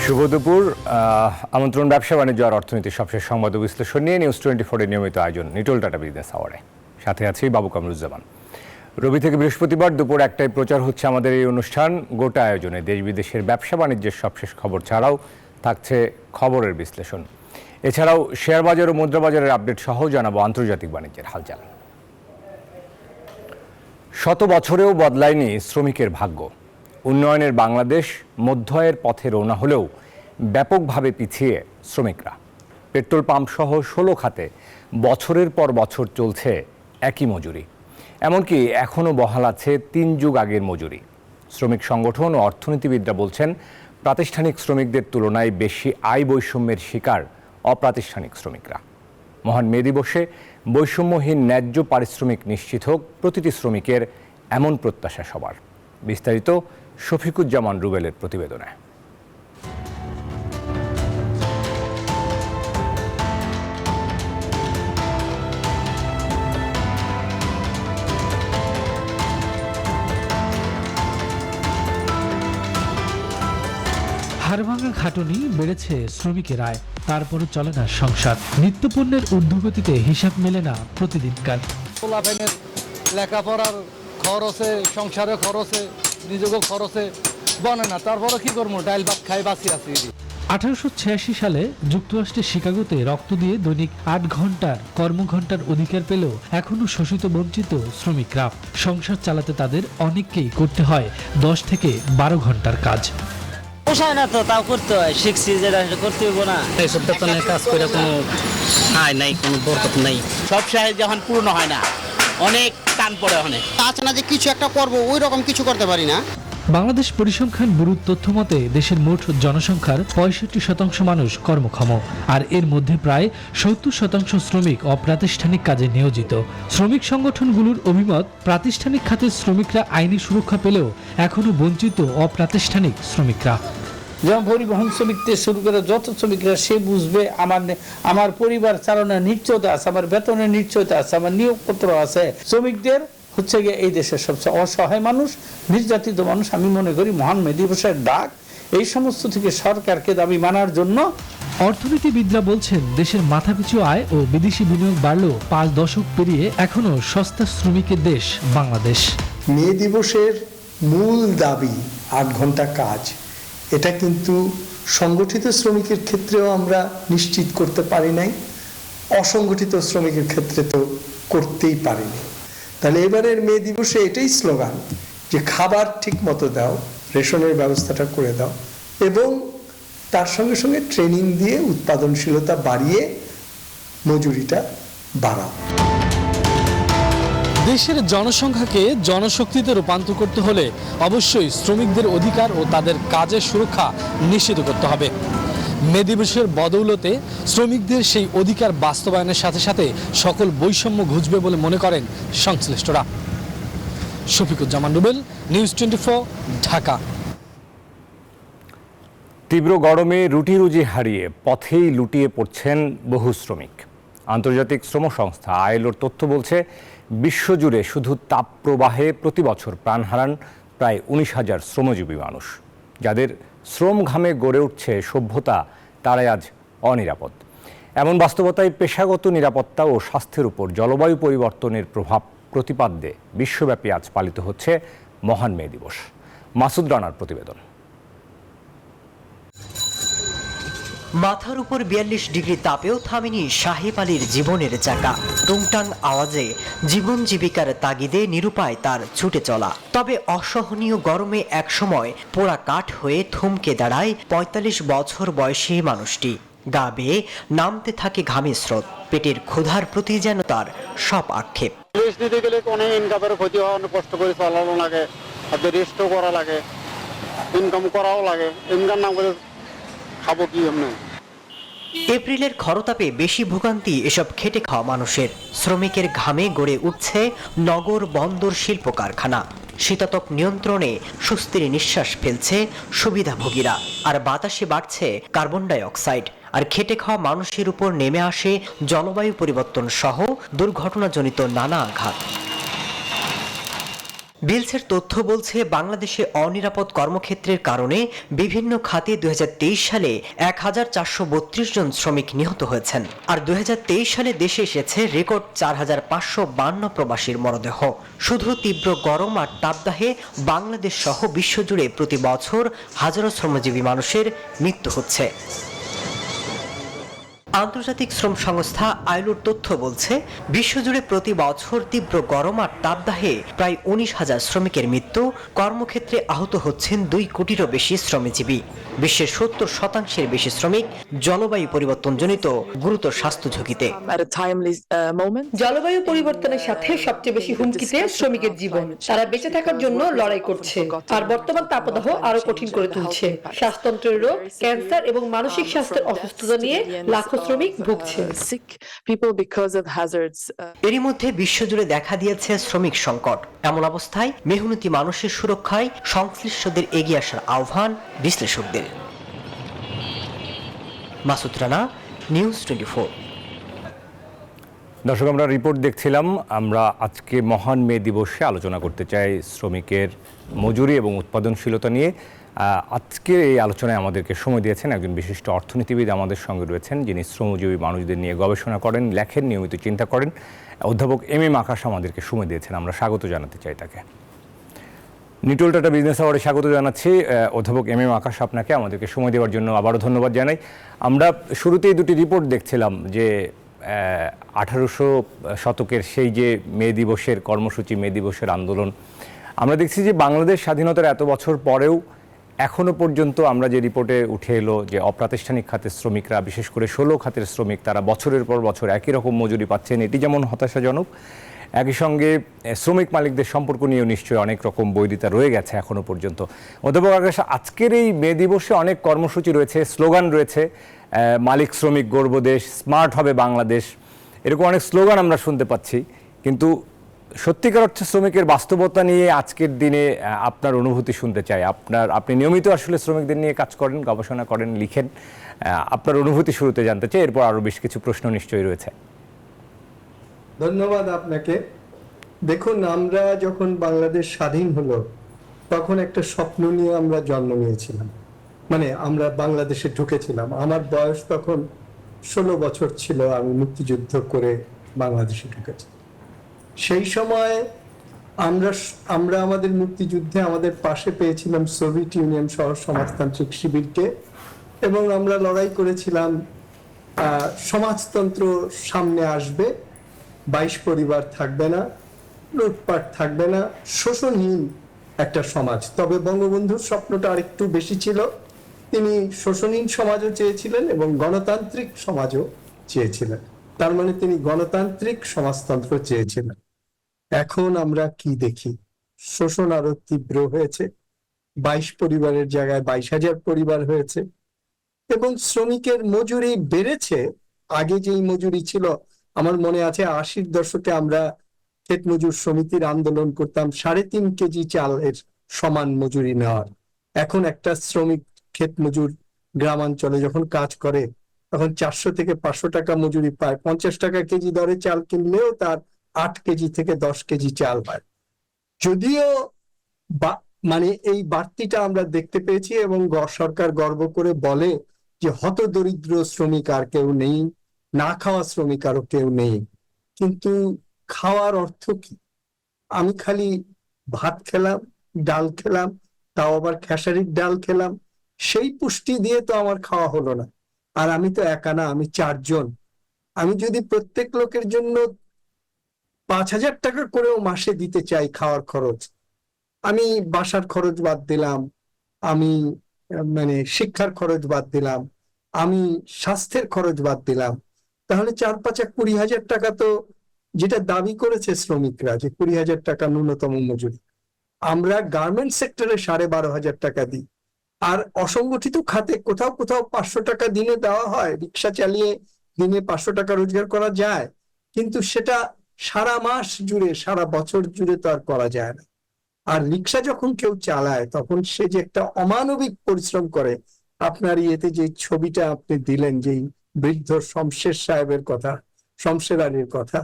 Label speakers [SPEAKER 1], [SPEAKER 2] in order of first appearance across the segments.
[SPEAKER 1] শুভ দুপুর। আমন্ত্রণ ব্যবসা বাণিজ্য আর অর্থনীতির সবশেষ সংবাদ ও বিশ্লেষণ নিয়ে নিউজ 24 নিয়মিত আয়োজন নিটোল টাটা বিজনেস আওয়ারে। সাথে আছি বাবু কামরুজ্জামান। রবি থেকে বৃহস্পতিবার দুপুর 1টায় প্রচার হচ্ছে আমাদের এই অনুষ্ঠান। গোটা আয়োজনে দেশ বিদেশের ব্যবসা বাণিজ্যের সবশেষ খবর ছাড়াও থাকছে খবরের বিশ্লেষণ। এছাড়াও শেয়ার বাজার ও মুদ্রা বাজারের আপডেট সহ জানাবো আন্তর্জাতিক বাণিজ্যের হালচাল। শত বছরেও বদলায়নি শ্রমিকের ভাগ্য। উন্নয়নের বাংলাদেশ মধ্য আয়ের পথে রওনা হলেও ব্যাপকভাবে পিছিয়ে শ্রমিকরা। পেট্রোল পাম্প সহ 16 খাতে বছরের পর বছর চলছে একই মজুরি, এমনকি এখনও বহাল আছে 3 যুগ আগের মজুরি। শ্রমিক সংগঠন ও অর্থনীতিবিদরা বলছেন, প্রাতিষ্ঠানিক শ্রমিকদের তুলনায় বেশি আয় বৈষম্যের শিকার অপ্রাতিষ্ঠানিক শ্রমিকরা। মহান মে দিবসে বৈষম্যহীন ন্যায্য পারিশ্রমিক নিশ্চিত হোক প্রতিটি শ্রমিকের, এমন প্রত্যাশা সবার। বিস্তারিত শফিকুজ্জামান রুবেলের প্রতিবেদনে।
[SPEAKER 2] হাড়ভাঙা খাটুনি, বেড়েছে শ্রমিকের আয়, তারপরও চলে না সংসার। নিত্যপণ্যের ঊর্ধ্বগতিতে হিসাব মেলে না প্রতিদিনকার।
[SPEAKER 3] লেখাপড়ার খরচে, সংসারের খরচে, নিজেকে খরচে বনে না, তারপরে কি করবো, ডাইল ভাত খাই বাঁচি আছি।
[SPEAKER 2] 1886 সালে যুক্তরাষ্ট্রের শিকাগোতে রক্ত দিয়ে দৈনিক 8 ঘন্টার কর্মঘণ্টার অধিকার পেলেও এখনো শোষিত বঞ্চিত শ্রমিকরা। সংসার চালাতে তাদের অনেককেই করতে হয় 10 থেকে 12 ঘন্টার কাজ।
[SPEAKER 4] পোষায় না তো, তাও করতে হয়, শিখছি যেটা করতে হইব না।
[SPEAKER 5] এইসব বেতনের কাজ করে কোনো আয় নাই, কোনো বরকত নাই।
[SPEAKER 6] সব সাহেব যখন পূর্ণ হয় না, অনেক টান পড়ে। অনেক আছে না যে কিছু একটা করব, ওই রকম কিছু করতে পারি না।
[SPEAKER 2] বাংলাদেশ পরিসংখ্যান ব্যুরোর তথ্য মতে দেশের মোট জনসংখ্যার 65% মানুষ কর্মক্ষম, আর এর মধ্যে প্রায় 70% শ্রমিক অপ্রাতিষ্ঠানিক কাজে নিয়োজিত। শ্রমিক সংগঠনগুলোর অভিমত, প্রাতিষ্ঠানিক খাতের শ্রমিকরা আইনি সুরক্ষা পেলেও এখনও বঞ্চিত অপ্রাতিষ্ঠানিক শ্রমিকরা।
[SPEAKER 7] যেমন পরিবহন শ্রমিক থেকে শুরু করে যত শ্রমিকরা, সে বুঝবে আমার পরিবার চালানোর নিশ্চয়তা আছে, আমার বেতনের নিশ্চয়তা আছে, আমার নিয়োগপত্র আছে। শ্রমিকদের হচ্ছে গিয়ে এই দেশের সবচেয়ে অসহায় মানুষ, নির্যাতিত মানুষ। আমি মনে করি মহান মে দিবসের ডাক এই সমস্ত থেকে সরকারকে দাবি মানার জন্য।
[SPEAKER 2] অর্থনীতিবিদরা বলছেন, দেশের মাথাপিছু আয় ও বিদেশি বিনিয়োগ বাড়লেও 5 দশক পেরিয়ে এখনো সস্তা শ্রমিকের দেশ বাংলাদেশ।
[SPEAKER 8] মে দিবসের মূল দাবি 8 ঘন্টা কাজ, এটা কিন্তু সংগঠিত শ্রমিকের ক্ষেত্রেও আমরা নিশ্চিত করতে পারি নাই, অসংগঠিত শ্রমিকের ক্ষেত্রে তো করতেই পারিনি। তাহলে এবারের মে দিবসে এটাই স্লোগান যে খাবার ঠিক মতো দাও, রেশনের ব্যবস্থাটা করে দাও, এবং তার সঙ্গে সঙ্গে ট্রেনিং দিয়ে উৎপাদনশীলতা বাড়িয়ে মজুরিটা বাড়াও।
[SPEAKER 2] দেশের জনসংখ্যাকে জনশক্তিতে রূপান্তর করতে হলে অবশ্যই শ্রমিকদের অধিকার ও তাদের কাজের সুরক্ষা নিশ্চিত করতে হবে। মে দিবসের বদৌলতে শ্রমিকদের সেই অধিকার বাস্তবায়নের সাথে সাথে সকল বৈষম্য ঘুচবে বলে মনে করেন সংশ্লিষ্টরা। শফিকুজ্জামান রুবেল, নিউজ 24, ঢাকা।
[SPEAKER 1] তীব্র গরমে রুটি রুজি হারিয়ে পথেই লুটিয়ে পড়ছেন বহু শ্রমিক। আন্তর্জাতিক শ্রম সংস্থা আইএলওর তথ্য বলছে, বিশ্বজুড়ে শুধু তাপপ্রবাহে প্রতি বছর প্রাণ হারান প্রায় 19,000 শ্রমজীবী মানুষ। যাদের শ্রম ঘামে গড়ে উঠছে সভ্যতা, তারাই আজ অনিরাপদ। এমন বাস্তবতায় পেশাগত নিরাপত্তা ও স্বাস্থ্যের উপর জলবায়ু পরিবর্তনের প্রভাব প্রতিপাদ্যে বিশ্বব্যাপী আজ পালিত হচ্ছে মহান মে দিবস। মাসুদ রানার প্রতিবেদন।
[SPEAKER 9] মাথার উপর 42 ডিগ্রি তাপেও থামেনি সাহেব আলীর জীবনের চাকা। টুংটাং আওয়াজে জীবন জীবিকার তাগিদে নিরুপায় তার ছুটে চলা। তবে অসহনীয় গরমে একসময় পোড়া কাঠ হয়ে থমকে দাঁড়ায় 45 বছর বয়সী মানুষটি। গা বেয়ে নামতে থাকে ঘামের স্রোত, পেটের ক্ষুধার প্রতি যেন তার সব আক্ষেপ।
[SPEAKER 3] দিতে গেলে অনেক ইনকামের ক্ষতি হয়, অনেক কষ্ট করে চালানো লাগে, রেস্টও করা লাগে, ইনকাম করাও লাগে। ইনকাম না করে খাবো কি? এমনি
[SPEAKER 9] এপ্রিলের খরতাপে বেশি ভোগান্তি এসব খেটে খাওয়া মানুষের। শ্রমিকের ঘামে গড়ে উঠছে নগর বন্দর শিল্প কারখানা। শীতাতপ নিয়ন্ত্রণে স্বস্তির নিঃশ্বাস ফেলছে সুবিধাভোগীরা, আর বাতাসে বাড়ছে কার্বন ডাই অক্সাইড। আর খেটে খাওয়া মানুষের উপর নেমে আসে জলবায়ু পরিবর্তন সহ দুর্ঘটনাজনিত নানা আঘাত। বিলসের তথ্য বলছে বাংলাদেশে অনিরাপদ কর্মক্ষেত্রের কারণে বিভিন্ন খাতে 2023 সালে 1432 জন শ্রমিক নিহত হয়েছেন, আর 2023 সালে দেশে এসেছে রেকর্ড 4552 প্রবাসীর মরদেহ। শুধু তীব্র গরম আর তাপদাহে বাংলাদেশ সহ বিশ্বজুড়ে প্রতি বছর হাজারো শ্রমজীবী মানুষের মৃত্যু হচ্ছে। আন্তর্জাতিক শ্রম সংস্থা আইলোর তথ্য বলছে বিশ্বজুড়ে প্রতি বছর তীব্র গরম আর তাপদাহে প্রায় 19,000 শ্রমিকের মৃত্যু, কর্মক্ষেত্রে আহত হচ্ছেন 2 কোটিরও বেশি শ্রমজীবী। বিশ্বের 70% বেশি শ্রমিক জলবায়ু পরিবর্তনজনিত গুরুতর স্বাস্থ্য ঝুঁকিতে।
[SPEAKER 10] জলবায়ু পরিবর্তনের সাথে সবচেয়ে বেশি হুমকিতে শ্রমিকের জীবন। তারা বেঁচে থাকার জন্য লড়াই করছে, আর বর্তমান তাপদাহ আরো কঠিন করে তুলছে। শ্বাসতন্ত্রের রোগ, ক্যান্সার এবং মানসিক স্বাস্থ্যের অসুস্থতা নিয়ে লাখো শ্রমিক ভুগছে।
[SPEAKER 9] এরই মধ্যে বিশ্বজুড়ে দেখা দিয়েছে শ্রমিক সংকট। এমন অবস্থায় মেহনতি মানুষের সুরক্ষায় সংশ্লিষ্টদের এগিয়ে আসার আহ্বান বিশ্লেষকদের। মাসুদ রানা, নিউজ 24।
[SPEAKER 1] দর্শক, আমরা রিপোর্ট দেখছিলাম। আমরা আজকে মহান মে দিবসে আলোচনা করতে চাই শ্রমিকের মজুরি এবং উৎপাদনশীলতা নিয়ে। আজকে এই আলোচনায় আমাদেরকে সময় দিয়েছেন একজন বিশিষ্ট অর্থনীতিবিদ আমাদের সঙ্গে রয়েছেন, যিনি শ্রমজীবী মানুষদের নিয়ে গবেষণা করেন, লেখেন, নিয়মিত চিন্তা করেন। অধ্যাপক এম আকাশ আমাদেরকে সময় দিয়েছেন, আমরা স্বাগত জানাতে চাই তাকে। নিটোল টাটা বিজনেস আওয়ার্ডে স্বাগত জানাচ্ছি অধ্যাপক এম আকাশ আপনাকে। আমাদেরকে সময় দেওয়ার জন্য আবারও ধন্যবাদ জানাই। আমরা শুরুতেই দুটি রিপোর্ট দেখছিলাম যে 1800 শতকের সেই যে মে দিবসের কর্মসূচি, মে দিবসের আন্দোলন, আমরা দেখছি যে বাংলাদেশ স্বাধীনতার এত বছর পরেও এখনও পর্যন্ত আমরা যে রিপোর্টে উঠে এলো যে অপ্রাতিষ্ঠানিক খাতের শ্রমিকরা, বিশেষ করে 16 খাতের শ্রমিক, তারা বছরের পর বছর একই রকম মজুরি পাচ্ছেন। এটি যেমন হতাশাজনক, একই সঙ্গে শ্রমিক মালিকদের সম্পর্ক নিয়েও নিশ্চয়ই অনেক রকম বৈরিতা রয়ে গেছে এখনও পর্যন্ত। অধ্যাপক আকাশ, আজকের এই মে দিবসে অনেক কর্মসূচি রয়েছে, স্লোগান রয়েছে, মালিক শ্রমিক গর্ব দেশ, স্মার্ট হবে বাংলাদেশ, এরকম অনেক স্লোগান আমরা শুনতে পাচ্ছি। কিন্তু সত্যিকার অর্থে শ্রমিকের বাস্তবতা নিয়ে আজকের দিনে আপনার অনুভূতি শুনতে চাই। আপনি নিয়মিত আসলে শ্রমিকদের নিয়ে কাজ করেন, গবেষণা করেন, লিখেন। আপনার অনুভূতি শুরুতে জানতে চাই, এরপর আরও বেশ কিছু প্রশ্ন নিশ্চয়ই রয়েছে।
[SPEAKER 8] ধন্যবাদ আপনাকে। দেখুন, আমরা যখন বাংলাদেশ স্বাধীন হলো তখন একটা স্বপ্ন নিয়ে আমরা জন্ম নিয়েছিলাম, মানে আমরা বাংলাদেশে ঢুকেছিলাম। আমার বয়স তখন 16 বছর ছিল, আমি মুক্তিযুদ্ধ করে বাংলাদেশে ঢুকেছি। সেই সময় আমরা আমাদের মুক্তিযুদ্ধে আমাদের পাশে পেয়েছিলাম সোভিয়েত ইউনিয়ন সহ সমাজতান্ত্রিক শিবিরকে, এবং আমরা লড়াই করেছিলাম সমাজতন্ত্র সামনে আসবে, 22 পরিবার থাকবে না, লুটপাট থাকবে না, শোষণহীন একটা সমাজ। তবে বঙ্গবন্ধুর স্বপ্নটা আরেকটু বেশি ছিল, তিনি শোষণহীন সমাজও চেয়েছিলেন এবং গণতান্ত্রিক সমাজও চেয়েছিলেন। তার মানে তিনি গণতান্ত্রিক সমাজতন্ত্র চেয়েছিলেন। এখন আমরা কি দেখি? শোষণ আরো তীব্র হয়েছে, 22 পরিবারের জায়গায় 22,000 পরিবার হয়েছে, এবং শ্রমিকের মজুরি বেড়েছে। আগে যেই মজুরি ছিল, আমার মনে আছে 80-র দশকে আমরা ক্ষেত মজুর সমিতির আন্দোলন করতাম 3.5 কেজি চালের সমান মজুরি নেওয়ার। এখন একটা শ্রমিক ক্ষেত মজুর গ্রামাঞ্চলে যখন কাজ করে তখন 400 থেকে 500 টাকা মজুরি পায়। 50 টাকা কেজি দরে চাল কিনলেও তার 8 কেজি থেকে 10 কেজি চাল হয়। যদিও মানে এই বাড়তিটা আমরা দেখতে পেয়েছি, এবং সরকার গর্ব করে বলে যে হতদরিদ্র শ্রমিক আর কেউ নেই, না খাওয়া শ্রমিক আরও কেউ নেই। কিন্তু খাওয়ার অর্থ কি? আমি খালি ভাত খেলাম, ডাল খেলাম, তাও আবার খেসারির ডাল খেলাম, সেই পুষ্টি দিয়ে তো আমার খাওয়া হলো না। আর আমি তো একা না, আমি 4 জন। আমি যদি প্রত্যেক লোকের জন্য 5,000 টাকা করেও মাসে দিতে চাই খাওয়ার খরচ, আমি বাসার খরচ বাদ দিলাম, আমি মানে শিক্ষার খরচ বাদ দিলাম, আমি স্বাস্থ্যের খরচ বাদ দিলাম, তাহলে 4-5 20,000 টাকা তো, যেটা দাবি করেছে শ্রমিকরা যে 20,000 টাকা ন্যূনতম মজুরি, আমরা গার্মেন্ট সেক্টরে 12,500 টাকা দিই। আর অসংগঠিত খাতে কোথাও কোথাও 500 টাকা দিনে দেওয়া হয়, রিক্সা চালিয়ে দিনে 500 টাকা রোজগার করা যায়, কিন্তু সেটা সারা মাস জুড়ে, সারা বছর জুড়ে তো আর করা যায় না। আর রিক্সা যখন কেউ চালায় তখন সে যে একটা অমানবিক পরিশ্রম করে। আপনার ইয়েতে যে ছবিটা আপনি দিলেন, যেই বৃদ্ধ শমশের সাহেবের কথা, শমশের আলীর কথা,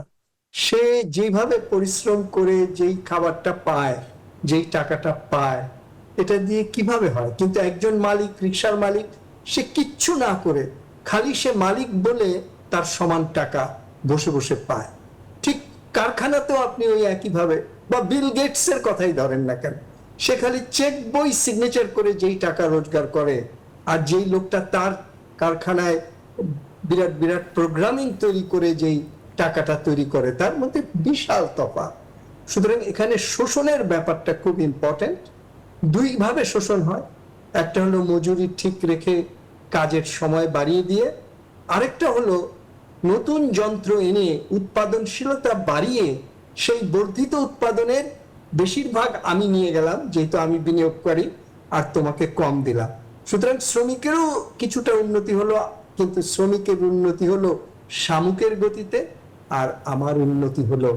[SPEAKER 8] সে যেভাবে পরিশ্রম করে যেই খাবারটা পায়, যেই টাকাটা পায় এটা দিয়ে কিভাবে হয়? কিন্তু একজন মালিক, রিকশার মালিক, সে কিচ্ছু না করে খালি সে মালিক বলে তার সমান টাকা বসে বসে পায়। ঠিক কারখানাতেও আপনি ওই একইভাবে, বা বিল গেটসের কথাই ধরেন না কেন, সে খালি চেক বই সিগনেচার করে যেই টাকা রোজগার করে, আর যেই লোকটা তার কারখানায় বিরাট বিরাট প্রোগ্রামিং তৈরি করে যেই টাকাটা তৈরি করে, তার মধ্যে বিশাল তফাৎ। সুতরাং এখানে শোষণের ব্যাপারটা খুব ইম্পর্টেন্ট। দুই ভাবে শোষণ হয়, একটা হলো মজুরি ঠিক রেখে কাজের সময় বাড়িয়ে দিয়ে, আরেকটা হলো নতুন যন্ত্র এনে উৎপাদনশীলতা বাড়িয়ে সেই বর্ধিত উৎপাদনের বেশিরভাগ আমি নিয়ে গেলাম, যেহেতু আমি বিনিয়োগকারী, আর তোমাকে কম দিলাম। সুতরাং শ্রমিকেরও কিছুটা উন্নতি হলো, কিন্তু শ্রমিকের উন্নতি হলো শামুকের গতিতে, আর আমার উন্নতি হলো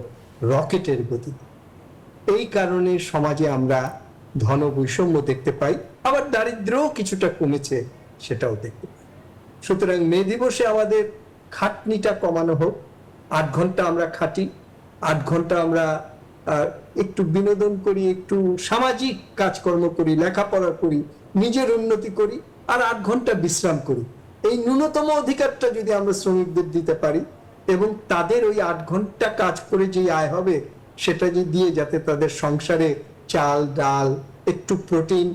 [SPEAKER 8] রকেটের গতিতে। এই কারণে সমাজে আমরা ধন বৈষম্য দেখতে পাই, আবার দারিদ্র্যও কিছুটা কমেছে সেটাও দেখতে পাই। সুতরাং মে দিবসে আমাদের খাটনিটা কমানো হোক, 8 ঘন্টা আমরা খাটি, 8 ঘন্টা আমরা একটু বিনোদন করি, একটু সামাজিক কাজকর্ম করি, লেখাপড়া করি, নিজের উন্নতি করি, আর 8 ঘন্টা বিশ্রাম করি। এই ন্যূনতম অধিকারটা যদি আমরা শ্রমিকদের দিতে পারি, এবং তাদের ওই 8 ঘন্টা কাজ করে যে আয় হবে সেটা যে দিয়ে যাতে তাদের সংসারে চাল ডাল, একটু প্রোটিন,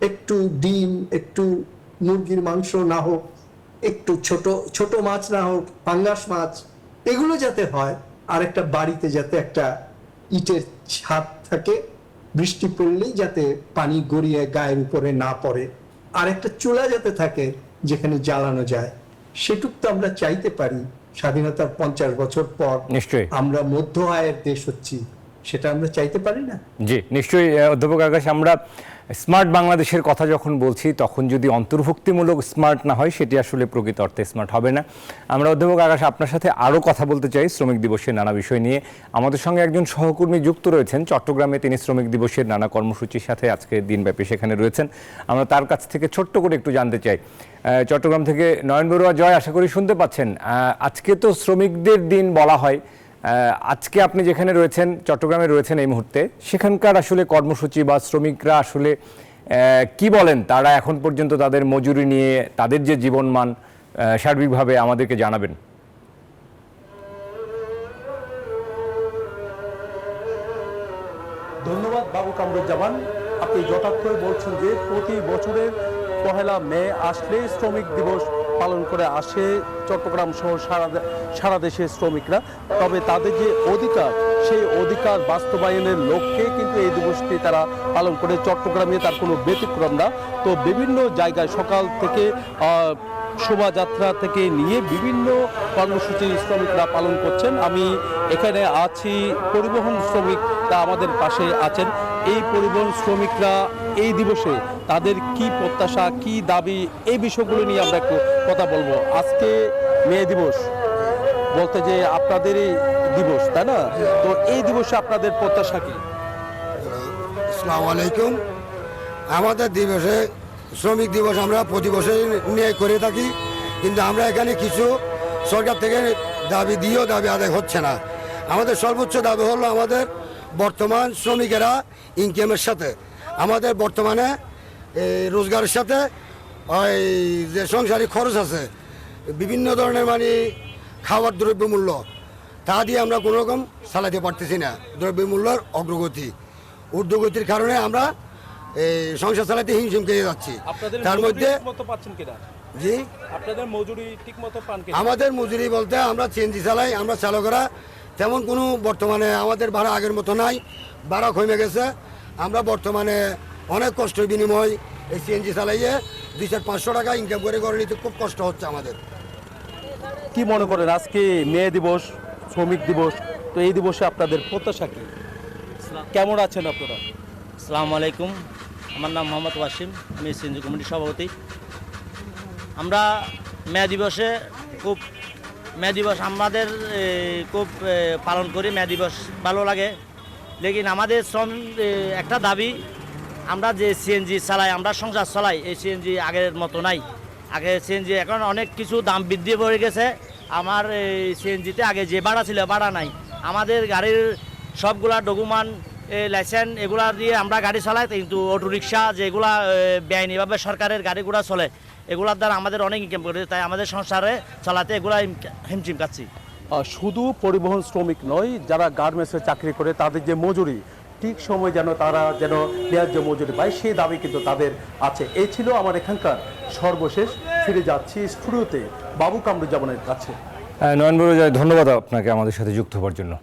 [SPEAKER 8] একটু ডিম, একটু মুরগির মাংস না হোক, একটু ছোট ছোট মাছ না হোক, পাঙ্গাস মাছ, এগুলো যাতে হয়, আর একটা বাড়িতে যাতে একটা ইটের ছাদ থাকে, বৃষ্টি পড়লেই যাতে পানি গড়িয়ে গায়ের উপরে না পড়ে, আর একটা চুলা যাতে থাকে যেখানে জ্বালানো যায়, সেটুক তো আমরা চাইতে পারি। স্বাধীনতার 50 বছর পর
[SPEAKER 1] নিশ্চয়ই
[SPEAKER 8] আমরা মধ্য আয়ের দেশ হচ্ছি, সেটা আমরা চাইতে পারি না?
[SPEAKER 1] জি নিশ্চয়ই অধ্যাপক আকাশ, আমরা স্মার্ট বাংলাদেশের কথা যখন বলছি তখন যদি অন্তর্ভুক্তিমূলক স্মার্ট না হয় সেটি আসলে প্রকৃত অর্থে স্মার্ট হবে না। আমরা অধ্যাপক আকাশ আপনার সাথে আরও কথা বলতে চাই শ্রমিক দিবসের নানা বিষয় নিয়ে। আমাদের সঙ্গে একজন সহকর্মী যুক্ত রয়েছেন চট্টগ্রামে, তিনি শ্রমিক দিবসের নানা কর্মসূচির সাথে আজকে দিনব্যাপী সেখানে রয়েছেন। আমরা তার কাছ থেকে ছোট্ট করে একটু জানতে চাই। চট্টগ্রাম থেকে নয়ন বড়ুয়া, জয়, আশা করি শুনতে পাচ্ছেন। আজকে তো শ্রমিকদের দিন বলা হয়, আজকে আপনি যেখানে রয়েছেন, চট্টগ্রামে রয়েছেন এই মুহূর্তে, সেখানকার আসলে কর্মসূচি বা শ্রমিকরা আসলে কি বলেন, তারা এখন পর্যন্ত তাদের মজুরি নিয়ে, তাদের যে জীবনমান, সার্বিকভাবে আমাদেরকে জানাবেন।
[SPEAKER 11] ধন্যবাদ বাবু কামরুজ্জামান। আপনি যথার্থই বলছেন যে প্রতি বছরের 1 মে আসলে শ্রমিক দিবস পালন করে আসে চট্টগ্রাম সহ সারা দেশের শ্রমিকরা। তবে তাদের যে অধিকার, সেই অধিকার বাস্তবায়নের লক্ষ্যে কিন্তু এই দিবসটি তারা পালন করে। চট্টগ্রামে তার কোনো ব্যতিক্রম না। তো বিভিন্ন জায়গায় সকাল থেকে শোভাযাত্রা থেকে নিয়ে বিভিন্ন কর্মসূচি শ্রমিকরা পালন করছেন। আমি এখানে আছি, পরিবহন শ্রমিকরা আমাদের পাশে আছেন। এই পরিবহন শ্রমিকরা এই দিবসে তাদের কি প্রত্যাশা, কি দাবি, এই বিষয়গুলো নিয়ে আমরা একটু কথা বলবো। আজকে মে দিবস বলতে যে আপনাদেরই দিবস, তাই না? তো এই দিবসে আপনাদের প্রত্যাশা কি?
[SPEAKER 12] আসসালামু আলাইকুম। আমাদের দিবসে, শ্রমিক দিবস আমরা প্রতি বছর নিয়ে করে থাকি, কিন্তু আমরা এখানে কিছু সরকার থেকে দাবি দিয়েও দাবি আদায় হচ্ছে না। আমাদের সর্বোচ্চ দাবি হলো আমাদের বর্তমান শ্রমিকেরা ইনকামের সাথে, আমাদের বর্তমানে রোজগারের সাথে ওই যে সংসারী খরচ আছে, বিভিন্ন ধরনের মানে খাবার দ্রব্যমূল্য, তা দিয়ে আমরা কোনো রকম চালাতে পারতেছি না। দ্রব্যমূল্যের ঊর্ধ্বগতির কারণে আমরা সংসার চালাতে হিমশিম খেয়ে যাচ্ছি। তার মধ্যে জি
[SPEAKER 11] আপনাদের মজুরি ঠিকমতো পান কিনা?
[SPEAKER 12] আমাদের মজুরি বলতে আমরা সিএনজি চালাই, আমরা চালকরা তেমন কোনো বর্তমানে আমাদের ভাড়া আগের মতো নাই, ভাড়া কমে গেছে। আমরা বর্তমানে অনেক কষ্টের বিনিময় এই সিএনজি চালাইয়ে 200-500 টাকা ইনকাম করে ঘরে নিতে খুব কষ্ট হচ্ছে আমাদের।
[SPEAKER 11] কি মনে করেন আজকে মে দিবস, শ্রমিক দিবস, তো এই দিবসে আপনাদের প্রত্যাশা কি? কেমন আছেন আপনারা?
[SPEAKER 5] আসসালামু আলাইকুম, আমার নাম মোহাম্মদ ওয়াসিম, আমি সিএনজি কমিটির সভাপতি। আমরা মে দিবসে মে দিবস আমাদের খুব পালন করি। মে দিবস ভালো লাগে, লেকিন আমাদের শ্রম একটা দাবি, আমরা যে সিএনজি চালাই, আমরা সংসার চালাই, এই সিএনজি আগের মতো নাই। আগে সিএনজি এখন অনেক কিছু দাম বৃদ্ধি পড়ে গেছে। আমার এই সিএনজিতে আগে যে ভাড়া ছিল, ভাড়া নাই। আমাদের গাড়ির সবগুলা ডকুমেন্ট লাইসেন্স এগুলা দিয়ে আমরা গাড়ি চালাই, কিন্তু অটোরিকশা যেগুলা বেআইনিভাবে সরকারের গাড়িগুলা চলে এগুলার দ্বারা আমাদের অনেক ইনকাম করে, তাই আমাদের সংসারে চালাতে এগুলা হিমচিম খাচ্ছি।
[SPEAKER 11] শুধু পরিবহন শ্রমিক নয়, যারা গার্মেন্টসে চাকরি করে তাদের যে মজুরি ঠিক সময় যেন তারা যেন ন্যায্য মজুরি পায় সেই দাবি কিন্তু তাদের আছে। এই ছিল আমার এখানকার সর্বশেষ। ফিরে যাচ্ছি স্টুডিওতে বাবু কামরুজ্জামানের কাছে।
[SPEAKER 1] নয়ন বড়ুজয়, ধন্যবাদ আপনাকে আমাদের সাথে যুক্ত হওয়ার জন্য।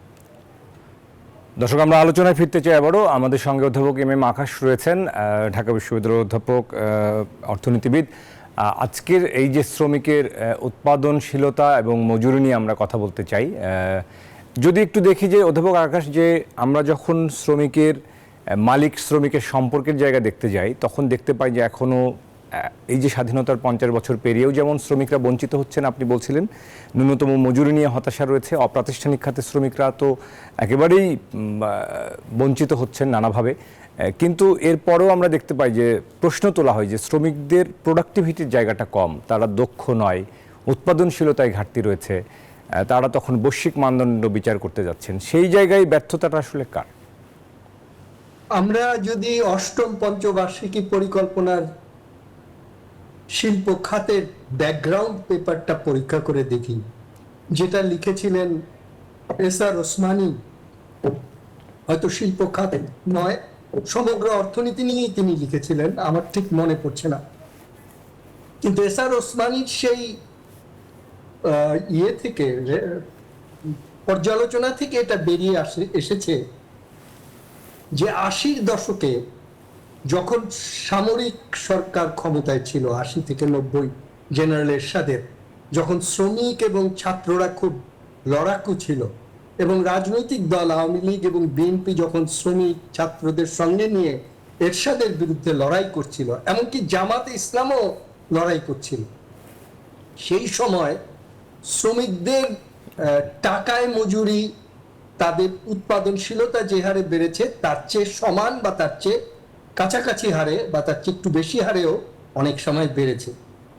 [SPEAKER 1] দর্শক, আমরা আলোচনায় ফিরতে চাই আবারও। আমাদের সঙ্গে অধ্যাপক এম এম আকাশ রয়েছেন, ঢাকা বিশ্ববিদ্যালয়ের অধ্যাপক, অর্থনীতিবিদ। আজকের এই যে শ্রমিকের উৎপাদনশীলতা এবং মজুরি নিয়ে আমরা কথা বলতে চাই। যদি একটু দেখি যে অধ্যাপক আকাশ, যে আমরা যখন শ্রমিকের মালিক শ্রমিকের সম্পর্কের জায়গা দেখতে যাই, তখন দেখতে পাই যে এখনও এই যে স্বাধীনতার 50 বছর পেরিয়েও যেমন শ্রমিকরা বঞ্চিত হচ্ছেন, আপনি বলছিলেন ন্যূনতম মজুরি নিয়ে হতাশা রয়েছে। অপ্রাতিষ্ঠানিক খাতের শ্রমিকরা তো একেবারেই বঞ্চিত হচ্ছেন নানাভাবে। কিন্তু এরপরেও আমরা দেখতে পাই যে প্রশ্ন তোলা হয় যে শ্রমিকদের প্রোডাক্টিভিটির জায়গাটা কম, তারা দক্ষ নয়, উৎপাদনশীলতায় ঘাটতি রয়েছে, তারা তখন বৈশ্বিক মানদণ্ড বিচার করতে যাচ্ছেন। সেই জায়গায় ব্যর্থতাটা আসলে কার?
[SPEAKER 8] আমরা যদি অষ্টম পঞ্চবার্ষিকী পরিকল্পনার শিল্প খাতের ব্যাকগ্রাউন্ড পেপারটা পরীক্ষা করে দেখি, যেটা লিখেছিলেন এসআর ওসমানী, হয়তো শিল্প খাতে নয়, সমগ্র অর্থনীতি নিয়েই তিনি লিখেছিলেন, আমার ঠিক মনে পড়ছে না, কিন্তু এসআর ওসমানীর সেই ইয়ে থেকে, পর্যালোচনা থেকে এটা বেরিয়ে এসেছে যে 80-র দশকে যখন সামরিক সরকার ক্ষমতায় ছিল, 80 থেকে 90, জেনারেল এরশাদের, যখন শ্রমিক এবং ছাত্ররা খুব লড়াকু ছিল এবং রাজনৈতিক দল আওয়ামী লীগ এবং বিএনপি যখন শ্রমিক ছাত্রদের সঙ্গে নিয়ে এরশাদের বিরুদ্ধে লড়াই করছিল, এমনকি জামাতে ইসলামও লড়াই করছিল, সেই সময় শ্রমিকদের টাকায় মজুরি, তাদের উৎপাদনশীলতা যে হারে বেড়েছে তার চেয়ে সমান বা তার চেয়ে কাছাকাছি হারে বা তার চেয়ে একটু বেশি হারেও অনেক সময় বেড়েছে।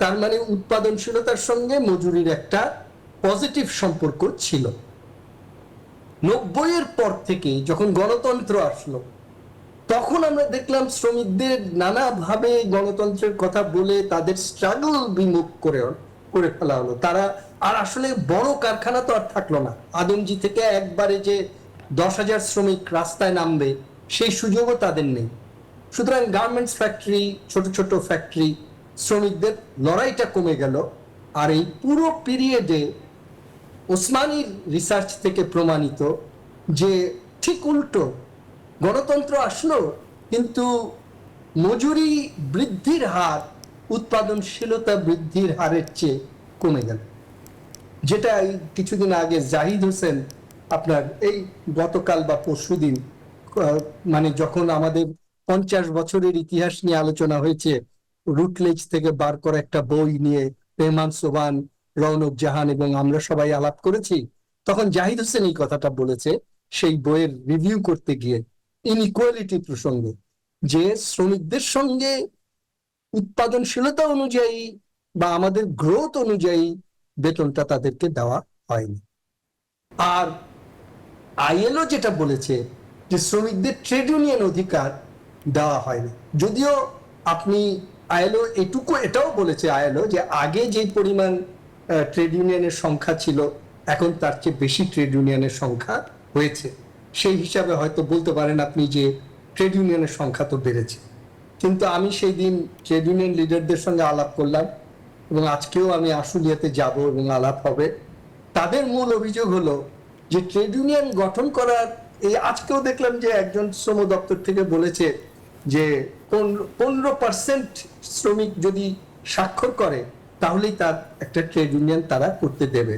[SPEAKER 8] তার মানে উৎপাদনশীলতার সঙ্গে মজুরির একটা পজিটিভ সম্পর্ক ছিল। 90-এর পর থেকে যখন গণতন্ত্র আসলো, তখন আমরা দেখলাম শ্রমিকদের নানাভাবে গণতন্ত্রের কথা বলে তাদের স্ট্রাগল বিমুখ করে ফেলা হলো। তারা আর আসলে বড় কারখানা তো আর থাকলো না। আদমজি থেকে একবারে যে 10,000 শ্রমিক রাস্তায় নামবে সেই সুযোগও তাদের নেই। সুতরাং গার্মেন্টস ফ্যাক্টরি, ছোট ছোট ফ্যাক্টরি, শ্রমিকদের লড়াইটা কমে গেল। আর এই পুরো পিরিয়ডে ওসমানীর রিসার্চ থেকে প্রমাণিত যে ঠিক উল্টো, গণতন্ত্র আসলো কিন্তু মজুরি বৃদ্ধির হার উৎপাদনশীলতা বৃদ্ধির হারের চেয়ে কমে গেল। যেটা কিছুদিন আগে জাহিদ হোসেন আপনার এই গতকাল বা পরশুদিন, মানে যখন আমাদের 50 বছরের ইতিহাস নিয়ে আলোচনা হয়েছে, রুটলেজ থেকে বার করা একটা বই নিয়ে পেহমান সোবান, রৌনক জাহান এবং আমরা সবাই আলাপ করেছি, তখন জাহিদ হোসেন এই কথাটা বলেছে সেই বইয়ের রিভিউ করতে গিয়ে ইনইকুয়ালিটি প্রসঙ্গে, যে শ্রমিকদের সঙ্গে উৎপাদনশীলতা অনুযায়ী বা আমাদের গ্রোথ অনুযায়ী বেতনটা তাদেরকে দেওয়া হয়নি। আর আইএলও যেটা বলেছে যে শ্রমিকদের ট্রেড ইউনিয়ন অধিকার দেওয়া হয়নি, যদিও আপনি আইএলও এটাও বলেছে আইএলও যে আগে যে পরিমাণ ট্রেড ইউনিয়নের সংখ্যা ছিল এখন তার চেয়ে বেশি ট্রেড ইউনিয়নের সংখ্যা হয়েছে। সেই হিসাবে হয়তো বলতে পারেন আপনি যে ট্রেড ইউনিয়নের সংখ্যা তো বেড়েছে। কিন্তু আমি সেই দিন ট্রেড ইউনিয়ন লিডারদের সঙ্গে আলাপ করলাম এবং আজকেও আমি আশুলিয়াতে যাব এবং আলাপ হবে। তাদের মূল অভিযোগ হলো যে ট্রেড ইউনিয়ন গঠন করার, এই আজকেও দেখলাম যে একজন শ্রম দপ্তর থেকে বলেছে যে 15% শ্রমিক যদি স্বাক্ষর করে তাহলেই তার একটা ট্রেড ইউনিয়ন তারা করতে দেবে।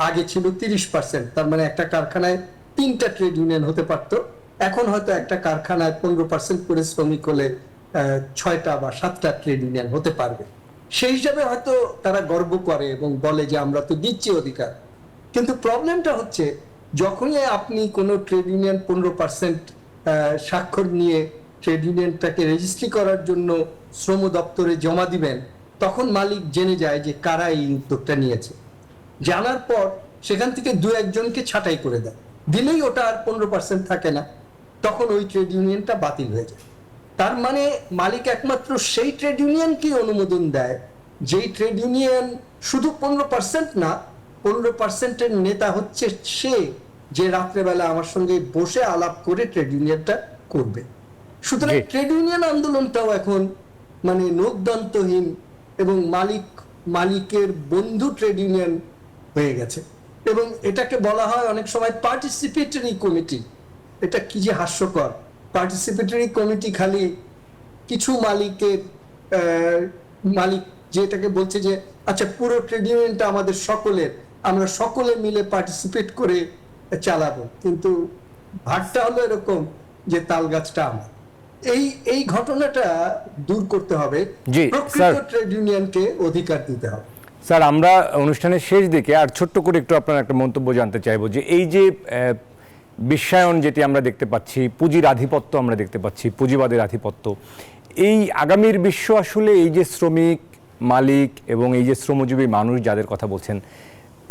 [SPEAKER 8] আগে ছিল 30%, তার মানে একটা কারখানায় 3টা ট্রেড ইউনিয়ন হতে পারতো। এখন হয়তো একটা কারখানায় 15% করে শ্রমিক হলে 6টা বা 7টা ট্রেড ইউনিয়ন হতে পারবে। সেই হিসাবে হয়তো তারা গর্ব করে এবং বলে যে আমরা তো দিচ্ছি অধিকার। কিন্তু প্রবলেমটা হচ্ছে যখনই আপনি কোনো ট্রেড ইউনিয়ন 15% স্বাক্ষর নিয়ে ট্রেড ইউনিয়নটাকে রেজিস্ট্রি করার জন্য শ্রম দপ্তরে জমা দিবেন, তখন মালিক জেনে যায় যে কারা এই উদ্যোগটা নিয়েছে। জানার পর সেখান থেকে 2-1 জনকে ছাঁটাই করে দেয়, দিলেই ওটা আর 15% থাকে না। তখন ওই ট্রেড ইউনিয়নটা বাতিল হয়ে যায়। তার মানে মালিক একমাত্র সেই ট্রেড ইউনিয়নকে অনুমোদন দেয় যেই ট্রেড ইউনিয়ন শুধু 15% না, 15%-এর নেতা হচ্ছে সে যে রাত্রেবেলা আমার সঙ্গে বসে আলাপ করে ট্রেড ইউনিয়নটা করবে। সুতরাং ট্রেড ইউনিয়ন আন্দোলনটাও এখন মানে নোকদন্তহীন এবং মালিকের বন্ধু ট্রেড ইউনিয়ন হয়ে গেছে। এবং এটাকে বলা হয় অনেক সময় পার্টিসিপেটরি কমিটি। এটা কি যে হাস্যকর! পার্টিসিপেটরি কমিটি খালি কিছু মালিক যেটাকে বলছে যে আচ্ছা পুরো ট্রেড ইউনিয়নটা আমাদের সকলের, আমরা সকলে মিলে পার্টিসিপেট করে চালাবো, কিন্তু ভাগটা হলো এরকম যে তাল গাছটা আমার। এই ঘটনাটা দূর করতে হবে, প্রকৃত ট্রেড ইউনিয়নকে অধিকার দিতে হবে।
[SPEAKER 1] স্যার, আমরা অনুষ্ঠানের শেষ দিকে আর ছোট্ট করে একটু আপনার একটা মন্তব্য জানতে চাইবো যে এই যে বিশ্বায়ন যেটি আমরা দেখতে পাচ্ছি, পুঁজির আধিপত্য আমরা দেখতে পাচ্ছি, পুঁজিবাদের আধিপত্য, এই আগামীর বিশ্ব আসলে এই যে শ্রমিক, মালিক এবং এই যে শ্রমজীবী মানুষ যাদের কথা বলছেন,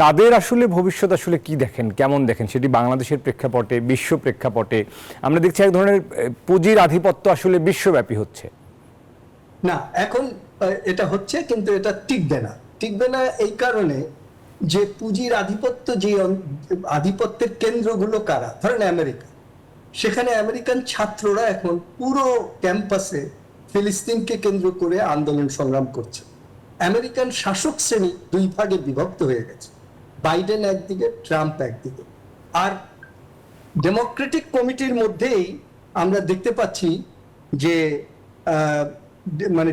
[SPEAKER 1] তাদের আসলে ভবিষ্যৎ আসলে কি দেখেন, কেমন দেখেন, সেটি বাংলাদেশের প্রেক্ষাপটে, বিশ্ব প্রেক্ষাপটে আমরা দেখছি এক ধরনের পুঁজির আধিপত্য আসলে বিশ্বব্যাপী হচ্ছে।
[SPEAKER 8] না, এখন এটা হচ্ছে, কিন্তু এটা টিকবে না এই কারণে যে পুঁজির আধিপত্য, যে আধিপত্যের কেন্দ্রগুলো কারা, ধরেন আমেরিকা, সেখানে আমেরিকান ছাত্ররা এখন পুরো ক্যাম্পাসে ফিলিস্তিনকে কেন্দ্র করে আন্দোলন সংগ্রাম করছে। আমেরিকান শাসক শ্রেণী দুই ভাগে বিভক্ত হয়ে গেছে, বাইডেন একদিকে, ট্রাম্প একদিকে। আর ডেমোক্রেটিক কমিটির মধ্যেই আমরা দেখতে পাচ্ছি যে মানে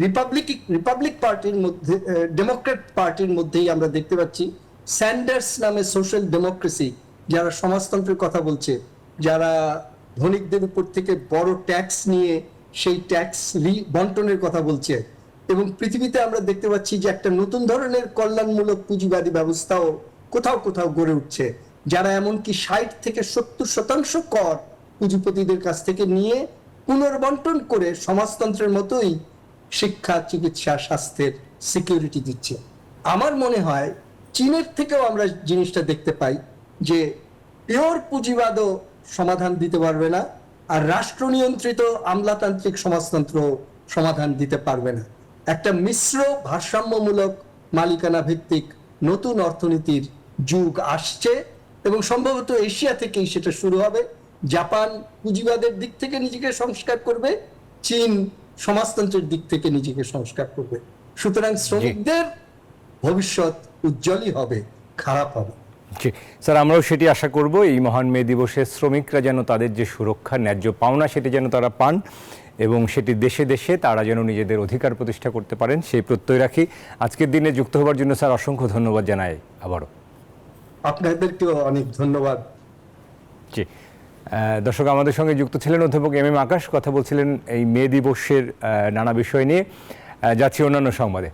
[SPEAKER 8] রিপাবলিক পার্টির মধ্যে, ডেমোক্রেট পার্টির মধ্যেই আমরা দেখতে পাচ্ছি স্যান্ডার্স নামে সোশ্যাল ডেমোক্রেসি, যারা সমাজতন্ত্রের কথা বলছে, যারা ধনিকদের উপর থেকে বড় ট্যাক্স নিয়ে সেই ট্যাক্স বন্টনের কথা বলছে। এবং পৃথিবীতে আমরা দেখতে পাচ্ছি যে একটা নতুন ধরনের কল্যাণমূলক পুঁজিবাদী ব্যবস্থাও কোথাও গড়ে উঠছে, যারা এমনকি 60 থেকে 70% কর পুঁজিপতিদের কাছ থেকে নিয়ে পুনর্বন্টন করে সমাজতন্ত্রের মতোই শিক্ষা, চিকিৎসা, স্বাস্থ্যের সিকিউরিটি দিচ্ছে। আমার মনে হয় চীনের থেকেও আমরা জিনিসটা দেখতে পাই যে পিওর পুঁজিবাদও সমাধান দিতে পারবে না, আর রাষ্ট্র নিয়ন্ত্রিত আমলাতান্ত্রিক সমাজতন্ত্র সমাধান দিতে পারবে না। একটা মিশ্র ভারসাম্যমূলক মালিকানা ভিত্তিক নতুন অর্থনীতির যুগ আসছে এবং সম্ভবত এশিয়া থেকেই সেটা শুরু হবে। জাপান পুঁজিবাদের দিক থেকে নিজেকে সংস্কার করবে, চীন সমাজতন্ত্রের দিক থেকে নিজেকে সংস্কার করবে। সুতরাং শ্রমিকদের ভবিষ্যৎ উজ্জ্বলই হবে, খারাপ হবে।
[SPEAKER 1] স্যার, আমরাও সেটি আশা করব। এই মহান মে দিবসে শ্রমিকরা যেন তাদের যে সুরক্ষা, ন্যায্য পাওনা, সেটি যেন তারা পান এবং সেটি দেশে দেশে তারা যেন নিজেদের অধিকার প্রতিষ্ঠা করতে পারেন, সেই প্রত্যয় রাখি। আজকের দিনে যুক্ত হওয়ার জন্য স্যার অসংখ্য ধন্যবাদ জানাই আবারও।
[SPEAKER 8] আপনাদেরকেও অনেক ধন্যবাদ।
[SPEAKER 1] জি, দর্শক, আমাদের সঙ্গে যুক্ত ছিলেন অধ্যাপক এম এম আকাশ, কথা বলছিলেন এই মে দিবসের নানা বিষয় নিয়ে। যাচ্ছি অন্যান্য সংবাদে।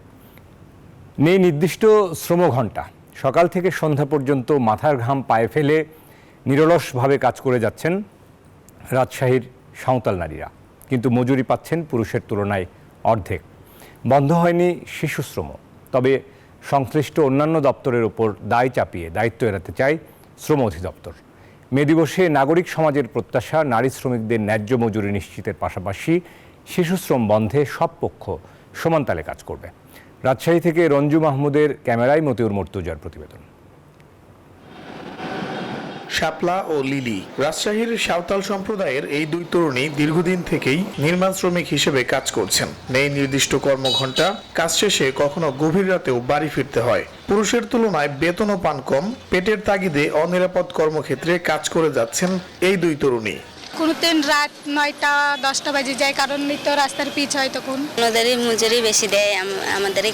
[SPEAKER 1] নেই নির্দিষ্ট শ্রমঘণ্টা, সকাল থেকে সন্ধ্যা পর্যন্ত মাথার ঘাম পায়ে ফেলে নিরলসভাবে কাজ করে যাচ্ছেন রাজশাহীর সাঁওতাল নারীরা, কিন্তু মজুরি পাচ্ছেন পুরুষের তুলনায় অর্ধেক। বন্ধ হয়নি শিশুশ্রম, তবে সংশ্লিষ্ট অন্যান্য দপ্তরের ওপর দায় চাপিয়ে দায়িত্ব এড়াতে চায় শ্রম অধিদপ্তর। মে দিবসে নাগরিক সমাজের প্রত্যাশা নারী শ্রমিকদের ন্যায্য মজুরি নিশ্চিতের পাশাপাশি শিশুশ্রম বন্ধে সব পক্ষ সমান তালে কাজ করবে। রাজশাহী থেকে রঞ্জু মাহমুদের ক্যামেরায় মতিউর মর্তুজার প্রতিবেদন।
[SPEAKER 13] শাপলা ও লিলি রাজশাহীর সাঁওতাল সম্প্রদায়ের এই দুই তরুণী দীর্ঘদিন থেকেই নির্মাণ শ্রমিক হিসেবে কাজ করছেন। নেই নির্দিষ্ট কর্মঘণ্টা, কাজ শেষে কখনো গভীর রাতেও বাড়ি ফিরতে হয়। পুরুষের তুলনায় বেতনও পান কম, পেটের তাগিদে অনিরাপদ কর্মক্ষেত্রে কাজ করে যাচ্ছেন এই দুই তরুণী।
[SPEAKER 14] কোনদিন রাত 9টা 10টা বাজে যায়, কারণ নিত্য রাস্তার পিচ হয়, তখন
[SPEAKER 15] ওদেরই মজুরি বেশি দেয়, আমাদেরই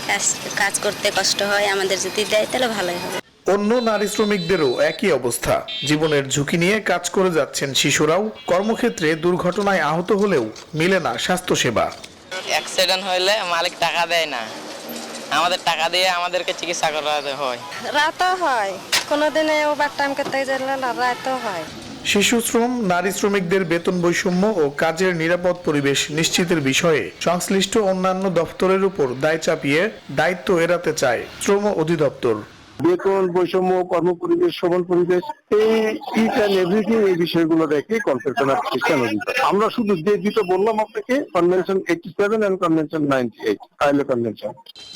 [SPEAKER 15] কাজ করতে কষ্ট হয়, আমাদের যদি দেয় তাহলে ভালোই হবে।
[SPEAKER 13] অন্য নারী শ্রমিকদেরও একই অবস্থা, জীবনের ঝুঁকি নিয়ে কাজ করে যাচ্ছেন শিশুরাও। কর্মক্ষেত্রে দুর্ঘটনায় আহত হলেও মিলে না স্বাস্থ্যসেবা।
[SPEAKER 16] অ্যাক্সিডেন্ট হইলে মালিক টাকা দেয় না, আমাদের টাকা দিয়ে আমাদেরকে চিকিৎসা করাতে হয়।
[SPEAKER 14] রাতও হয়, কোনোদিনে ওভার টাইম করতে গেলে রাতও হয়।
[SPEAKER 13] শিশু শ্রম, নারী শ্রমিকদের বেতন বৈষম্য ও কাজের নিরাপদ পরিবেশ নিশ্চিতের বিষয়ে সংশ্লিষ্ট অন্যান্য দপ্তরের উপর দায় চাপিয়ে দায়িত্ব এড়াতে চায় শ্রম অধিদপ্তর।
[SPEAKER 17] বেতন বৈষম্য, কর্মপরিবেশ, সমান পরিবেশ, এই ইট অ্যান্ড এভরিথিং, এই বিষয়গুলো দেখে কনভেনশন অফ খ্রিস্টান অধিকার। আমরা শুধু যে দুটো বললাম আপনাকে, কনভেনশন 87 এন্ড কনভেনশন 98, আইলো কনভেনশন।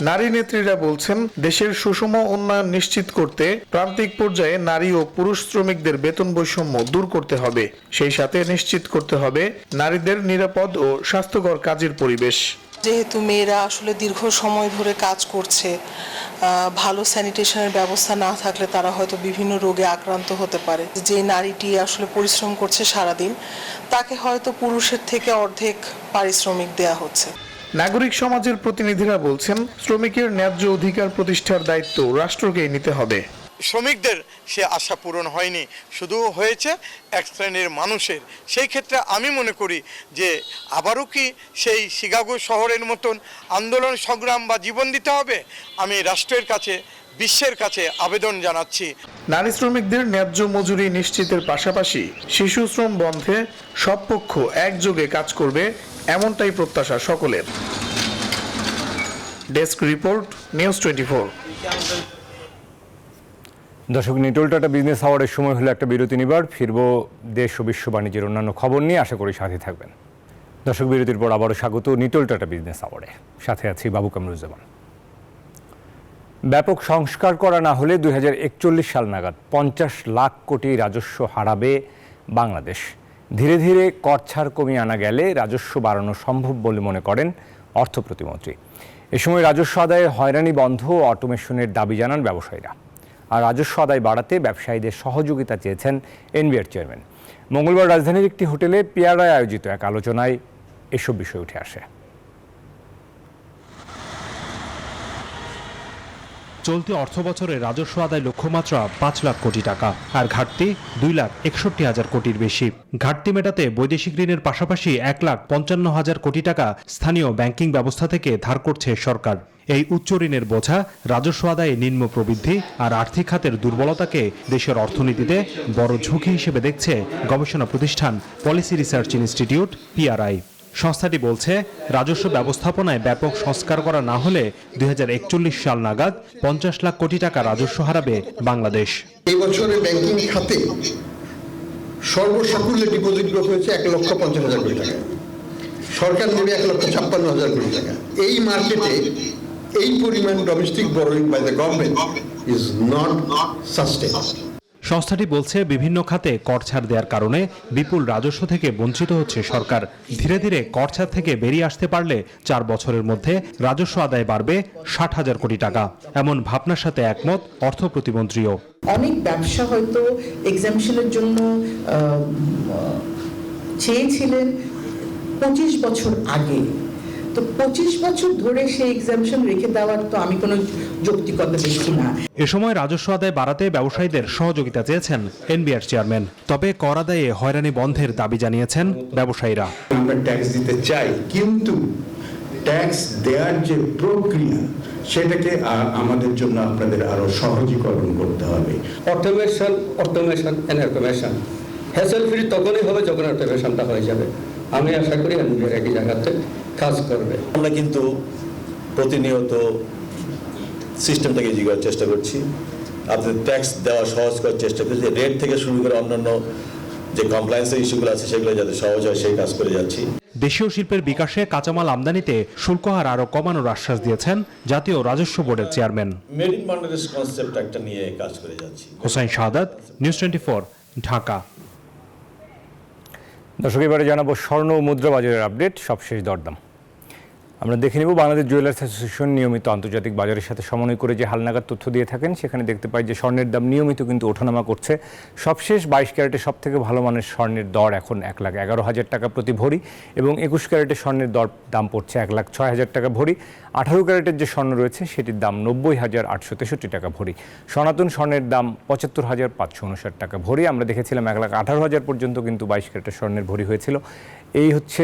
[SPEAKER 13] নারী নেত্রীরা বলছেন, দেশের সুষম উন্নয়ন নিশ্চিত করতে প্রান্তিক পর্যায়ে নারী ও পুরুষ শ্রমিকদের বেতন বৈষম্য দূর করতে হবে। সেই সাথে নিশ্চিত করতে হবে নারীদের নিরাপদ ও স্বাস্থ্যকর কাজের পরিবেশ।
[SPEAKER 18] যেহেতু মেয়েরা আসলে দীর্ঘ সময় ধরে কাজ করছে, ভালো স্যানিটেশনের ব্যবস্থা না থাকলে তারা হয়তো বিভিন্ন রোগে আক্রান্ত হতে পারে। যে নারীটি আসলে পরিশ্রম করছে সারাদিন, তাকে হয়তো পুরুষের থেকে অর্ধেক পারিশ্রমিক দেয়া হচ্ছে।
[SPEAKER 13] নাগরিক সমাজের প্রতিনিধিরা বলছেন, শ্রমিকের ন্যায্য অধিকার প্রতিষ্ঠার দায়িত্ব রাষ্ট্রকেই নিতে হবে।
[SPEAKER 19] শ্রমিকদের সে আশা পূরণ হয়নি, শুধু হয়েছে এক শ্রেণীর মানুষের। সেই ক্ষেত্রে আমি মনে করি যে আবারও কি সেই শিকাগো শহরের মতন আন্দোলন সংগ্রাম বা জীবন দিতে হবে? আমি রাষ্ট্রের কাছে, বিশ্বের কাছে আবেদন জানাচ্ছি।
[SPEAKER 13] নারী শ্রমিকদের ন্যায্য মজুরি নিশ্চিতের পাশাপাশি শিশু শ্রম বন্ধে সব পক্ষ একযোগে কাজ করবে, এমনটাই প্রত্যাশা সকলের। Desk report, news 24।
[SPEAKER 1] দর্শক, নিটোল টাটা বিজনেস আওয়ারের সময় হলো একটা বিরতি নিবার। ফিরবো দেশ ও বিশ্ব বাণিজ্যের অন্যান্য খবর নিয়ে, আশা করি সাথে থাকবেন। দর্শক, বিরতির পর আবারও স্বাগত নিটোল টাটা বিজনেস আওয়ারে। সাথে আছি বাবু কামরুজ্জামান। ব্যাপক সংস্কার করা না হলে 2041 সাল নাগাদ 50 লাখ কোটি রাজস্ব হারাবে বাংলাদেশ। ধীরে ধীরে কর ছাড় কমিয়ে আনা গেলে রাজস্ব বাড়ানো সম্ভব বলে মনে করেন অর্থ প্রতিমন্ত্রী। এ সময় রাজস্ব আদায়ে হয়রানি বন্ধ ও অটোমেশনের দাবি জানান ব্যবসায়ীরা। আর রাজস্ব আদায় বাড়াতে ব্যবসায়ীদের সহযোগিতা চেয়েছেন এনবিআর চেয়ারম্যান। মঙ্গলবার রাজধানীর একটি হোটেলে পিয়ারায় আয়োজিত এক আলোচনায় এসব বিষয় উঠে আসে।
[SPEAKER 20] চলতি অর্থ বছরে রাজস্ব আদায় লক্ষ্যমাত্রা 5 লাখ কোটি টাকা, আর ঘাটতি 2,61,000 কোটির বেশি। ঘাটতি মেটাতে বৈদেশিক ঋণের পাশাপাশি 1,55,000 কোটি টাকা স্থানীয় ব্যাংকিং ব্যবস্থা থেকে ধার করছে সরকার। এই উচ্চ ঋণের বোঝা রাজস্ব আদায়ে নিম্ন প্রবৃদ্ধি আর আর্থিক খাতের দুর্বলতাকে দেশের অর্থনীতিতে বড় ঝুঁকি হিসেবে দেখছে গবেষণা প্রতিষ্ঠান পলিসি রিসার্চ ইনস্টিটিউট, পিআরআই। সংস্থাটি বলছে, রাজস্ব ব্যবস্থাপনায় ব্যাপক সংস্কার করা না হলে 2041 সাল নাগাদ 50 লাখ কোটি টাকা রাজস্ব হারাবে বাংলাদেশ।
[SPEAKER 21] এই বছরে ব্যাংকিং খাতে সর্বসাকুল্যে ডিপোজিট গ্রোথ হয়েছে 1,50,000 কোটি টাকা। সরকার নেবে 1,56,000 কোটি টাকা। এই মার্কেটে এই পরিমাণ domestic borrowing by the government is not sustainable.
[SPEAKER 20] সংস্থাটি বলছে, বিভিন্ন খাতে কর ছাড় দেওয়ার কারণে বিপুল রাজস্ব থেকে বঞ্চিত হচ্ছে সরকার। ধীরে ধীরে কর ছাড় থেকে বেরিয়ে আসতে পারলে 4 বছরের মধ্যে রাজস্ব আদায় বাড়বে 60,000 কোটি টাকা। এমন ভাবনার সাথে একমত অর্থ প্রতিমন্ত্রীও।
[SPEAKER 22] অনেক ব্যবসা হয়তো এক্সামিশনের জন্য চেয়েছিলেন 25 বছর আগে, তো 25 বছর ধরে সেই এক্সামিশন রেখে দেওয়ার তো আমি কোনো যৌক্তিকতা দেখি না।
[SPEAKER 20] এ সময় রাজস্ব আদায় বাড়াতে ব্যবসায়ীদের সহযোগিতা চেয়েছেন এনবিআর চেয়ারম্যান। তবে কর আদায়ে হয়রানি বন্ধের দাবি জানিয়েছেন ব্যবসায়ীরা।
[SPEAKER 21] আমরা ট্যাক্স দিতে চাই, কিন্তু ট্যাক্স দেওয়ার যে প্রক্রিয়া সেটাকে আমাদের জন্য আপনাদের আরো সহজীকরণ করতে হবে।
[SPEAKER 23] Automation and automation hassle free তখনই হবে যখন অটোমেশনটা হয়ে যাবে। আমি আশা করি এনবিআর একই জায়গাতে কাজ করবে।
[SPEAKER 24] আমরা কিন্তু প্রতিনিয়ত সিস্টেমটাকে ইজি করার চেষ্টা করছি, আপনাদের ট্যাক্স দেওয়া সহজ করার চেষ্টা করছি। রেট থেকে শুরু করে অন্যান্য যে কমপ্লায়েন্সের ইস্যুগুলো আছে সেগুলো যাতে সহজ হয় সেই কাজ করে যাচ্ছি।
[SPEAKER 20] দেশীয় শিল্পের বিকাশে কাঁচামাল আমদানিতে শুল্ক হার আরও কমানোর আশ্বাস দিয়েছেন জাতীয় রাজস্ব বোর্ডের chairman.
[SPEAKER 24] Made in Bangladesh concept একটা নিয়ে কাজ করে যাচ্ছি।
[SPEAKER 20] হোসাইন শাহাদাত, নিউজ 24, ঢাকা।
[SPEAKER 1] দর্শক, এবারে জানাবো স্বর্ণ ও মুদ্রা বাজারের আপডেট, সবশেষ দরদাম। আমরা দেখে নেব বাংলাদেশ জুয়েলার্স অ্যাসোসিয়েশন নিয়মিত আন্তর্জাতিক বাজারের সাথে সমন্বয় করে যে হালনাগাদ তথ্য দিয়ে থাকেন, সেখানে দেখতে পাই যে স্বর্ণের দাম নিয়মিত কিন্তু ওঠানামা করছে। সবশেষ 22 ক্যারেটের সব থেকে ভালো মানের স্বর্ণের দর এখন 1,11,000 টাকা প্রতি ভরি, এবং 21 ক্যারেটের স্বর্ণের দাম পড়ছে 1,06,000 টাকা ভরি। 18 ক্যারেটের যে স্বর্ণ রয়েছে সেটির দাম 90,863 টাকা ভরি। সনাতন স্বর্ণের দাম 75,559 টাকা ভরি। আমরা দেখেছিলাম 1,18,000 পর্যন্ত কিন্তু 22 ক্যারেটের স্বর্ণের ভরি হয়েছিল। এই হচ্ছে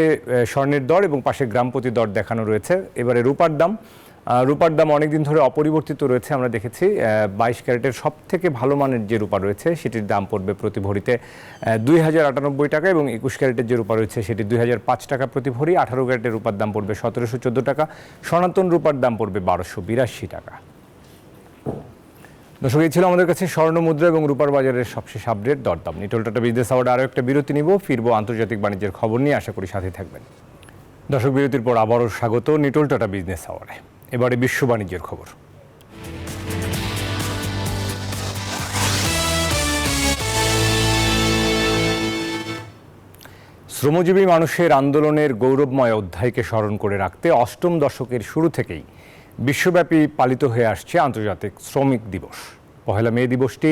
[SPEAKER 1] স্বর্ণের দর, এবং পাশে গ্রাম প্রতি দর দেখানো রয়েছে। এবারে রূপার দাম অনেকদিন ধরে অপরিবর্তিত রয়েছে। আমরা দেখেছি 22 ক্যারেটের সব থেকে ভালো মানের যে রূপা রয়েছে সেটির দাম পড়বে প্রতি ভরিতে 2,098 টাকা, এবং 21 ক্যারেটের যে রূপা রয়েছে সেটি 2,005 টাকা প্রতি ভরি। 18 ক্যারেটের রূপার দাম পড়বে 1,714 টাকা। সনাতন রূপার দাম পড়বে 1,282 টাকা। দর্শক, এই ছিল আমাদের কাছে স্বর্ণ মুদ্রা এবং রূপার বাজারের সবশেষ আপডেট দরদাম। নিটোল টাটা বিজনেস আওয়ার্ডে আরও একটা বিরতি নিব, ফিরবো আন্তর্জাতিক বাণিজ্যের খবর নিয়ে। আশা করি সাথে থাকবেন। দর্শক, বিরতির পর আবারও স্বাগত নিটোল টাটা বিজনেস আওয়ার্ডে। এবারে বিশ্ব বাণিজ্যের খবর। শ্রমজীবী মানুষের আন্দোলনের গৌরবময় অধ্যায়কে স্মরণ করে রাখতে অষ্টম দশকের শুরু থেকেই বিশ্বব্যাপী পালিত হয়ে আসছে আন্তর্জাতিক শ্রমিক দিবস। পহেলা মে দিবসটি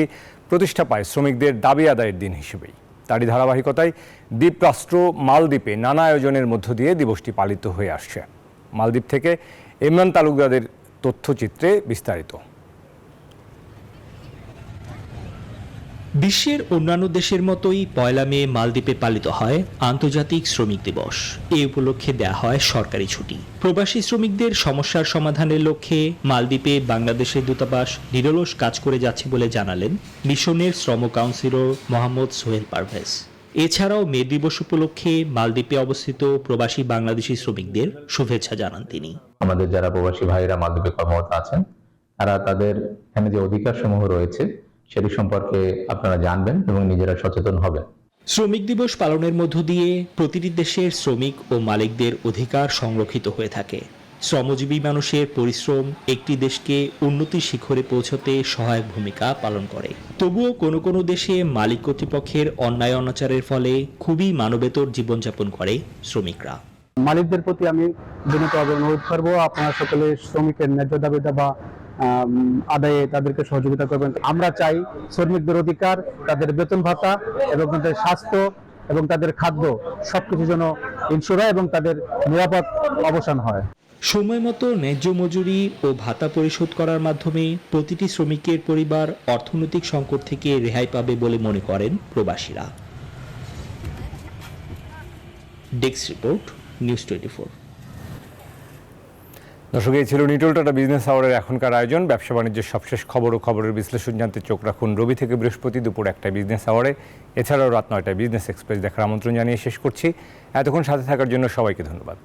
[SPEAKER 1] প্রতিষ্ঠা পায় শ্রমিকদের দাবি আদায়ের দিন হিসেবেই। তারই ধারাবাহিকতায় দ্বীপরাষ্ট্র মালদ্বীপে নানা আয়োজনের মধ্য দিয়ে দিবসটি পালিত হয়ে আসছে। মালদ্বীপ থেকে ইমরান তালুকদারের তথ্যচিত্রে বিস্তারিত।
[SPEAKER 2] বিশ্বের অন্যান্য দেশের মতোই পয়লা মে মালদ্বীপে পালিত হয় আন্তর্জাতিক শ্রমিক দিবস। এ উপলক্ষে দেয়া হয় সরকারি ছুটি। প্রবাসী শ্রমিকদের সমস্যার সমাধানের লক্ষ্যে মালদ্বীপে বাংলাদেশের দূতাবাস নিরলস কাজ করে যাচ্ছে বলে জানালেন মিশনের শ্রম কাউন্সিলর মোহাম্মদ সোহেল পারভেজ। এছাড়াও মে দিবস উপলক্ষে মালদ্বীপে অবস্থিত প্রবাসী বাংলাদেশি শ্রমিকদের শুভেচ্ছা জানান তিনি।
[SPEAKER 4] আমাদের যারা প্রবাসী ভাইরা মালদ্বীপে কর্মরত আছেন, তারা তাদের এখানে যে অধিকার সমূহ রয়েছে সেটি সম্পর্কে আপনারা জানবেন এবং নিজেরা সচেতন হবেন।
[SPEAKER 2] শ্রমিক দিবস পালনের মধ্য দিয়ে প্রতিটি দেশের শ্রমিক ও মালিকদের অধিকার সংরক্ষিত হয়ে থাকে। শ্রমজীবী মানুষের পরিশ্রম একটি দেশকে উন্নতির শিখরে পৌঁছতে সহায়ক ভূমিকা পালন করে। তবুও কোনো কোনো দেশে মালিক কর্তৃপক্ষের অন্যায় অনাচারের ফলে খুবই মানবেতর জীবনযাপন করে শ্রমিকরা।
[SPEAKER 6] মালিকদের প্রতি আমি বিনীতভাবে অনুরোধ করবো, আপনারা সকলে শ্রমিকের ন্যায্য দাবি দাবা আদায়ে তাদেরকে সহযোগিতা করবেন। আমরা চাই শ্রমিকদের অধিকার, তাদের বেতন ভাতা এবং তাদের স্বাস্থ্য এবং তাদের খাদ্য সবকিছু যেন ইনশিওর হয় এবং তাদের নিরাপদ অবসান হয়।
[SPEAKER 2] সময় মতো ন্যায্য মজুরি ও ভাতা পরিশোধ করার মাধ্যমে প্রতিটি শ্রমিকের পরিবার অর্থনৈতিক সংকট থেকে রেহাই পাবে বলে মনে করেন প্রবাসীরা। Desk report, news 24।
[SPEAKER 1] দর্শক, এই ছিল নিটোল টাটা বিজনেস আওয়ারের এখনকার আয়োজন। ব্যবসা বাণিজ্যের সবশেষ খবর ও খবরের বিশ্লেষণ জানতে চোখ রাখুন রবি থেকে বৃহস্পতি দুপুর 1টায় বিজনেস আওয়ারে। এছাড়াও রাত 9টায় বিজনেস এক্সপ্রেস দেখার আমন্ত্রণ জানিয়ে শেষ করছি। এতক্ষণ সাথে থাকার জন্য সবাইকে ধন্যবাদ।